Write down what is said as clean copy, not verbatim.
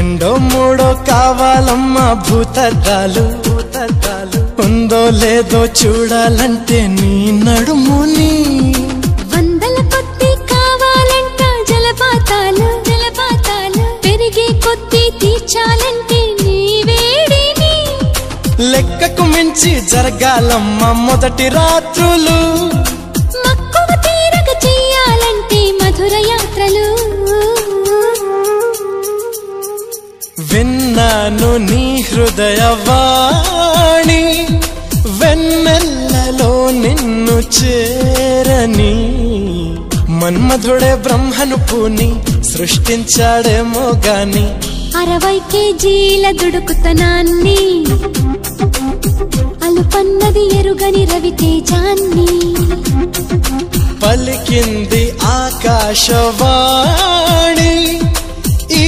రెండో మూడో కావాలమ్మా భూతద్దాలు ఉందో లేదో చూడాలంటే నీ నడుముని వందల కొద్ది కావాలంట జలపాతాలు పెరిగే కొద్ది తీర్చాలంటే నీ వేడిని లెక్కకు మించి జరగాలమ్మా మొదటి రాత్రులు మక్కువ తీరక చెయ్యాలంటే మధుర యాత్రలు విన్నాను నీ హృదయవాణి వెన్నెల్లలో నిన్ను చేరని మన్మధుడే బ్రహ్మను పూని సృష్టించాడేమో గాని 60 కేజీల దుడుకుతనాన్ని అలుపన్నది ఎరుగని రవితేజాన్ని పలికింది ఆకాశవాణి ఈ